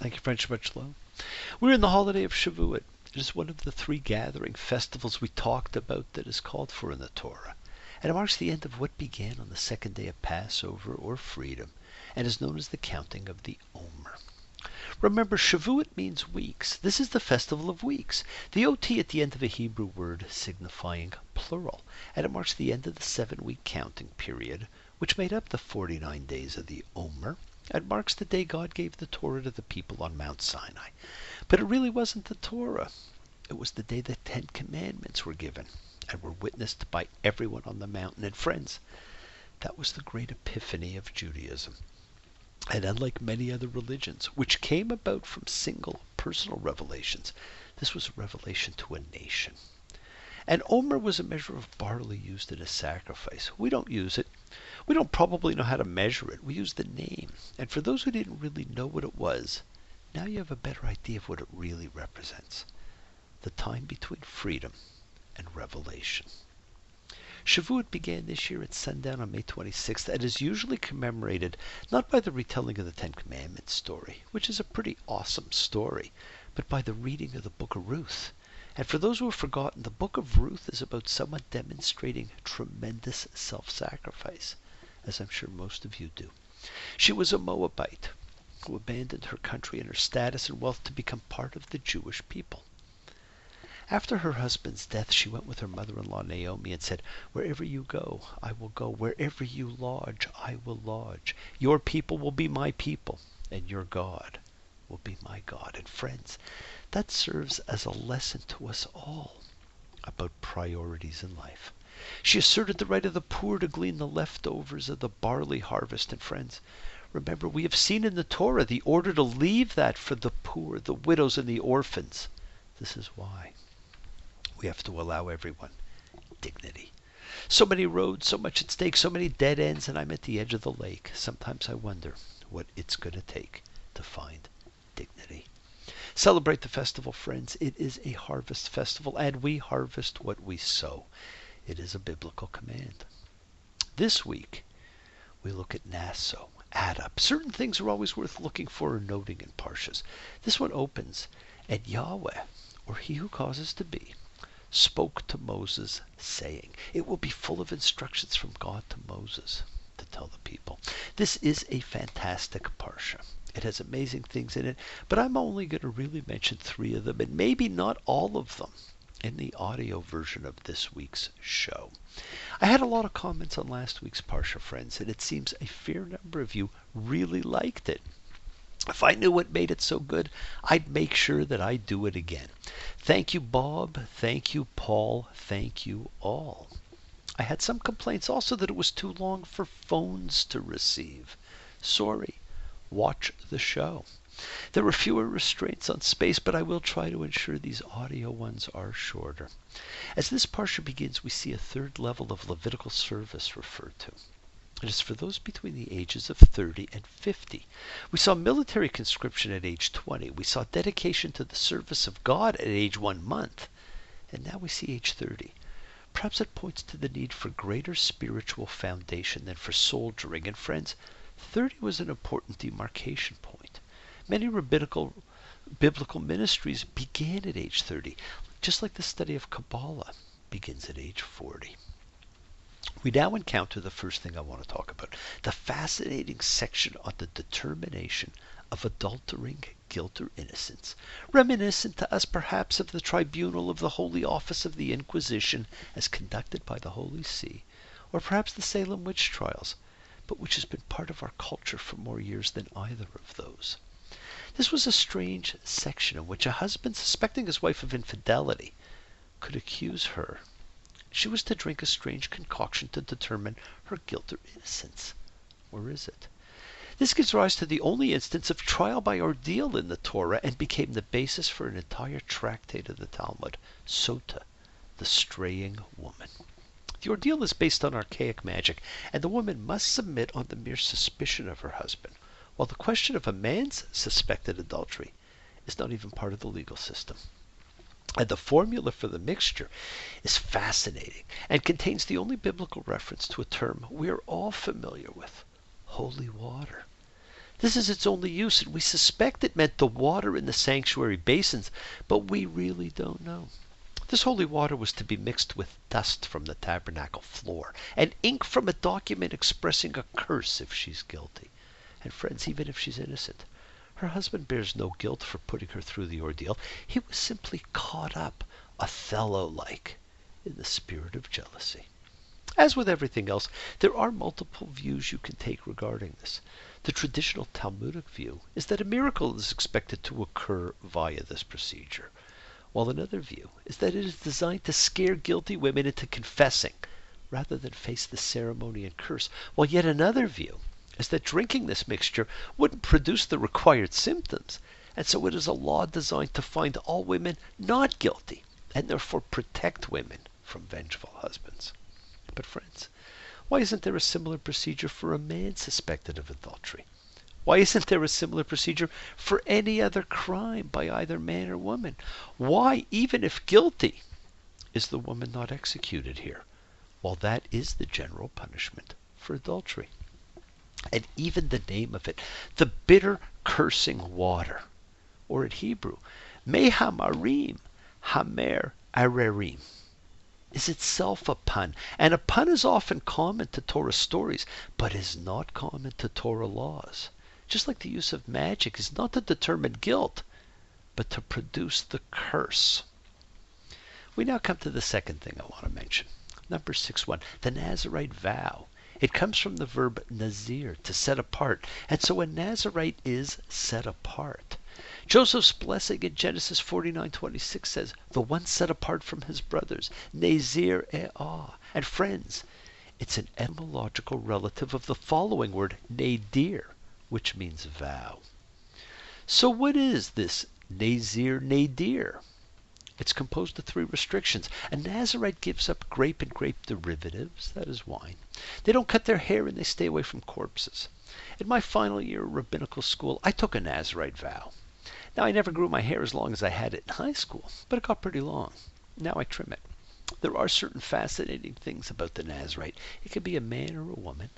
Thank you, French. Much love. We're in the holiday of Shavuot. It is one of the three gathering festivals we talked about that is called for in the Torah. And it marks the end of what began on the second day of Passover or freedom and is known as the counting of the Omer. Remember, Shavuot means weeks. This is the festival of weeks. The OT at the end of a Hebrew word signifying plural, and it marks the end of the 7-week counting period, which made up the 49 days of the Omer, and marks the day God gave the Torah to the people on Mount Sinai. But it really wasn't the Torah. It was the day the 10 Commandments were given and were witnessed by everyone on the mountain. And friends, that was the great epiphany of Judaism. And unlike many other religions, which came about from single personal revelations, this was a revelation to a nation. And Omer was a measure of barley used in a sacrifice. We don't use it. We don't probably know how to measure it. We use the name. And for those who didn't really know what it was, now you have a better idea of what it really represents. The time between freedom and revelation. Shavuot began this year at sundown on May 26th and is usually commemorated not by the retelling of the Ten Commandments story, which is a pretty awesome story, but by the reading of the book of Ruth. And for those who have forgotten, the book of Ruth is about someone demonstrating tremendous self-sacrifice, as I'm sure most of you do. She was a Moabite who abandoned her country and her status and wealth to become part of the Jewish people. After her husband's death, she went with her mother-in-law Naomi and said, "Wherever you go, I will go. Wherever you lodge, I will lodge. Your people will be my people, and your God will be my God." And friends, that serves as a lesson to us all about priorities in life. She asserted the right of the poor to glean the leftovers of the barley harvest. And friends, remember, we have seen in the Torah the order to leave that for the poor, the widows, and the orphans. This is why we have to allow everyone dignity. So many roads, so much at stake, so many dead ends, and I'm at the edge of the lake. Sometimes I wonder what it's going to take to find dignity. Celebrate the festival, friends. It is a harvest festival, and we harvest what we sow. It is a biblical command. This week, we look at nasso, add up. Certain things are always worth looking for or noting in Parshas. This one opens, and Yahweh, or he who causes to be, spoke to Moses, saying. It will be full of instructions from God to Moses to tell the people. This is a fantastic parsha. It has amazing things in it, but I'm only going to really mention 3 of them, and maybe not all of them, in the audio version of this week's show. I had a lot of comments on last week's parsha, friends, and it seems a fair number of you really liked it. If I knew what made it so good, I'd make sure that I do it again. Thank you, Bob. Thank you, Paul. Thank you all. I had some complaints also that it was too long for phones to receive. Sorry. Watch the show. There are fewer restraints on space, but I will try to ensure these audio ones are shorter. As this parsha begins, we see a 3rd level of Levitical service referred to. It is for those between the ages of 30 and 50. We saw military conscription at age 20. We saw dedication to the service of God at age 1 month. And now we see age 30. Perhaps it points to the need for greater spiritual foundation than for soldiering. And friends, 30 was an important demarcation point. Many biblical ministries began at age 30, just like the study of Kabbalah begins at age 40. We now encounter the first thing I want to talk about, the fascinating section on the determination of adultering guilt or innocence, reminiscent to us perhaps of the tribunal of the Holy Office of the Inquisition as conducted by the Holy See, or perhaps the Salem witch trials, but which has been part of our culture for more years than either of those. This was a strange section in which a husband suspecting his wife of infidelity could accuse her. She was to drink a strange concoction to determine her guilt or innocence. Or is it? This gives rise to the only instance of trial by ordeal in the Torah and became the basis for an entire tractate of the Talmud, Sota, the straying woman. The ordeal is based on archaic magic, and the woman must submit on the mere suspicion of her husband, while the question of a man's suspected adultery is not even part of the legal system. And the formula for the mixture is fascinating and contains the only biblical reference to a term we are all familiar with, holy water. This is its only use, and we suspect it meant the water in the sanctuary basins, but we really don't know. This holy water was to be mixed with dust from the tabernacle floor and ink from a document expressing a curse if she's guilty. And friends, even if she's innocent, her husband bears no guilt for putting her through the ordeal. He was simply caught up, Othello-like, in the spirit of jealousy. As with everything else, there are multiple views you can take regarding this. The traditional Talmudic view is that a miracle is expected to occur via this procedure, while another view is that it is designed to scare guilty women into confessing rather than face the ceremony and curse, while yet another view is that drinking this mixture wouldn't produce the required symptoms, and so it is a law designed to find all women not guilty and therefore protect women from vengeful husbands. But friends, why isn't there a similar procedure for a man suspected of adultery? Why isn't there a similar procedure for any other crime by either man or woman? Why, even if guilty, is the woman not executed here, while that is the general punishment for adultery? And even the name of it, the bitter cursing water, or in Hebrew, Me Hamarim, Hamer Arerim, is itself a pun. And a pun is often common to Torah stories, but is not common to Torah laws. Just like the use of magic is not to determine guilt, but to produce the curse. We now come to the second thing I want to mention. Number 6.1, the Nazirite vow. It comes from the verb nazir, to set apart. And so a Nazirite is set apart. Joseph's blessing in Genesis 49:26 says, the one set apart from his brothers, Nazir E'ah. And friends, it's an etymological relative of the following word, nadir, which means vow. So what is this Nazir nadir? It's composed of 3 restrictions. A Nazirite gives up grape and grape derivatives, that is wine. They don't cut their hair and they stay away from corpses. In my final year of rabbinical school, I took a Nazirite vow. Now, I never grew my hair as long as I had it in high school, but it got pretty long. Now I trim it. There are certain fascinating things about the Nazirite. It could be a man or a woman,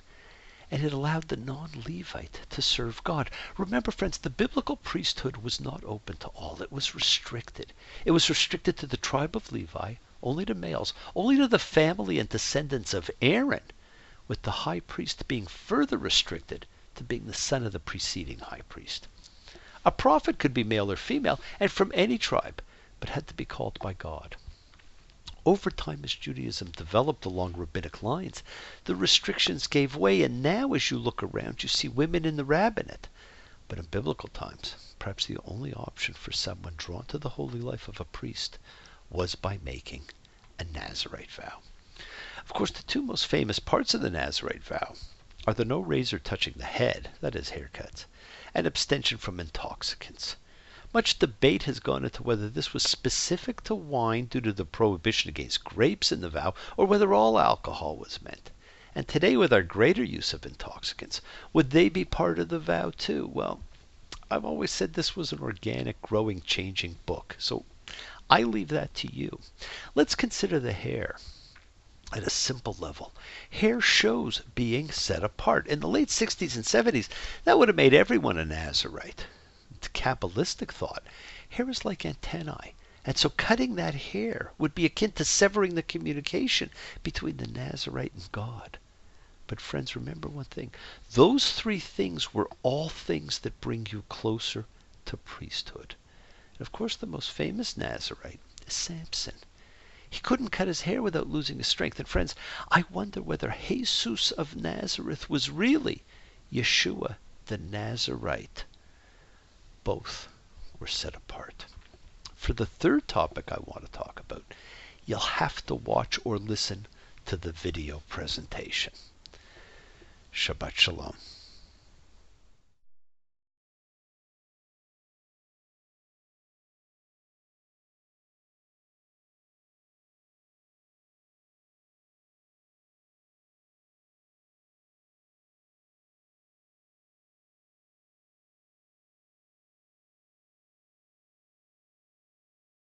and it allowed the non-Levite to serve God. Remember, friends, the biblical priesthood was not open to all. It was restricted. It was restricted to the tribe of Levi, only to males, only to the family and descendants of Aaron, with the high priest being further restricted to being the son of the preceding high priest. A prophet could be male or female, and from any tribe, but had to be called by God. Over time, as Judaism developed along rabbinic lines, the restrictions gave way, and now as you look around, you see women in the rabbinate. But in biblical times, perhaps the only option for someone drawn to the holy life of a priest was by making a Nazirite vow. Of course, the 2 most famous parts of the Nazirite vow are the no razor touching the head, that is haircuts, and abstention from intoxicants. Much debate has gone into whether this was specific to wine due to the prohibition against grapes in the vow, or whether all alcohol was meant. And today, with our greater use of intoxicants, would they be part of the vow too? Well, I've always said this was an organic, growing, changing book, so I leave that to you. Let's consider the hair. At a simple level, hair shows being set apart. In the late 60s and 70s, that would have made everyone a Nazirite. To Kabbalistic thought, hair is like antennae, and so cutting that hair would be akin to severing the communication between the Nazirite and God. But friends, remember one thing. Those 3 things were all things that bring you closer to priesthood. And of course, the most famous Nazirite is Samson. He couldn't cut his hair without losing his strength. And friends, I wonder whether Jesus of Nazareth was really Yeshua the Nazirite. Both were set apart. For the third topic I want to talk about, you'll have to watch or listen to the video presentation. Shabbat Shalom.